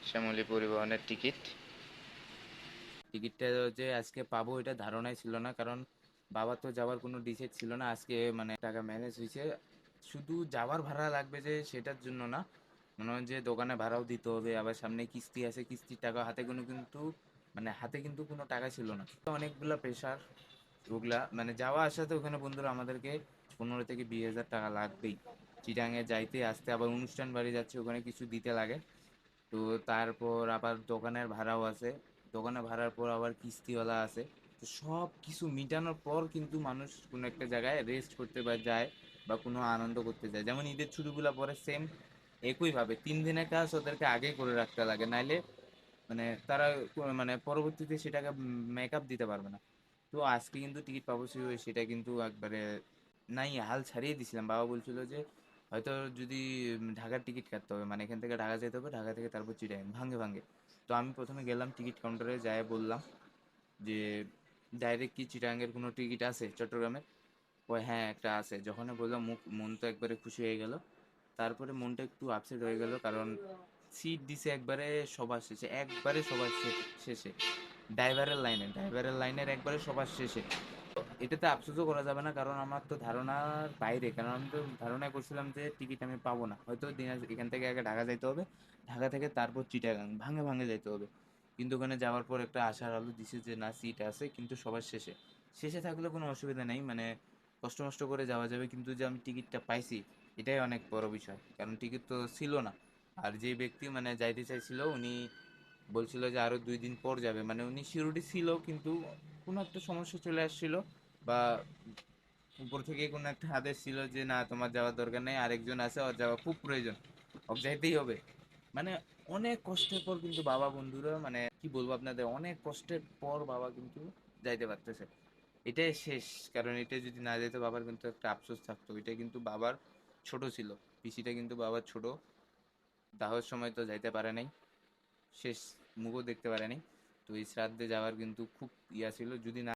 শ্যামলী পরিবহনের টিকিট। টিকিটটা যে আজকে পাবো এটা ধারণাই ছিল না, কারণ বাবা তো যাওয়ার কোনো ডিসাইড ছিল না। আজকে মানে টাকা ম্যানেজ হয়েছে, শুধু যাওয়ার ভাড়া লাগবে যে সেটার জন্য না, মনে হয় যে দোকানে ভাড়াও দিতে হবে, আবার সামনে কিস্তি আছে, কিস্তির টাকা হাতে কোনো কিন্তু মানে হাতে কিন্তু কোনো টাকা ছিল না। তো অনেকগুলা প্রেশার ওগুলা মানে যাওয়া আসাতে ওখানে বন্ধুরা আমাদেরকে 15 থেকে 20 হাজার টাকা লাগবেই। চিটাঙে যাইতে আসতে আবার অনুষ্ঠান বাড়ি যাচ্ছে, ওখানে কিছু দিতে লাগে। তো তারপর আবার দোকানের ভাড়াও আছে, দোকানে ভাড়ার পর আবার কিস্তিওয়ালা আছে। তো সব কিছু মিটানোর পর কিন্তু মানুষ কোনো একটা জায়গায় রেস্ট করতে বা যায় বা কোনো আনন্দ করতে যায়। যেমন ঈদের ছুটিগুলো পরে সেম একইভাবে 3 দিনের কাজ ওদেরকে আগেই করে রাখতে লাগে, নাইলে মানে তারা মানে পরবর্তীতে সেটাকে মেকআপ দিতে পারবে না। তো আজকে কিন্তু টিকিট পাবো সেটা কিন্তু একবারে নাই, হাল ছাড়িয়ে দিছিলাম। বাবা বলছিল যে হয়তো যদি ঢাকার টিকিট কাটতে হবে, মানে এখান থেকে ঢাকা যেতে হবে, ঢাকা থেকে তারপর চিটাগাং ভাঙ্গে ভাঙ্গে। তো আমি প্রথমে গেলাম টিকিট কাউন্টারে, যাই বললাম যে ডাইরেক্ট কি চিটাগাংয়ের কোনো টিকিট আছে চট্টগ্রামের? ও হ্যাঁ একটা আছে। যখন বললাম মন তো একবারে খুশি হয়ে গেল। তারপরে মনটা একটু আপসেট হয়ে গেল, কারণ সিট দিছে একবারে সবার শেষে, একবারে সবার শেষে, ড্রাইভারের লাইনের একবারে সবার শেষে। এটাতে আফসোসও করা যাবে না, কারণ আমার তো ধারণার বাইরে, কারণ আমি তো ধারণা করছিলাম যে টিকিট আমি পাবো না, হয়তো এখান থেকে আগে ঢাকা যাইতে হবে, ঢাকা থেকে তারপর চিটাগাং ভাঙে ভাঙে যাইতে হবে। কিন্তু ওখানে যাওয়ার পর একটা আশার আলো দিছে যে না, সিট আছে কিন্তু সবার শেষে। শেষে থাকলে কোনো অসুবিধা নেই, মানে কষ্ট মষ্ট করে যাওয়া যাবে, কিন্তু যে আমি টিকিটটা পাইছি এটাই অনেক বড় বিষয়, কারণ টিকিট তো ছিল না। আর যে ব্যক্তি মানে যাইতে চাইছিল উনি বলছিল যে আরো 2 দিন পর যাবে, মানে উনি সিউরিটি ছিল, কিন্তু কোনো একটা সমস্যা চলে আসছিল, বা উপর থেকে কোনো একটা আদেশ ছিল যে না তোমার যাওয়ার দরকার নেই, আরেকজন আছে, ওর যাওয়া খুব প্রয়োজন, ওকে যাইতেই হবে। মানে অনেক কষ্টের পর কিন্তু বাবা, বন্ধুরা মানে কি বলবো আপনাদের, অনেক কষ্টের পর বাবা কিন্তু যাইতে পারতেছে। এটাই শেষ, কারণ এটা যদি না যেত বাবার কিন্তু একটা আফসোস থাকতো। এটা কিন্তু বাবার ছোট ছিল, পিসিটা কিন্তু বাবার ছোট, দাহর সময় তো যাইতে পারে নাই, শেষ মুখও দেখতে পারে নাই। তো এই শ্রাদ্ধে যাওয়ার কিন্তু খুব ইয়া ছিল, যদি না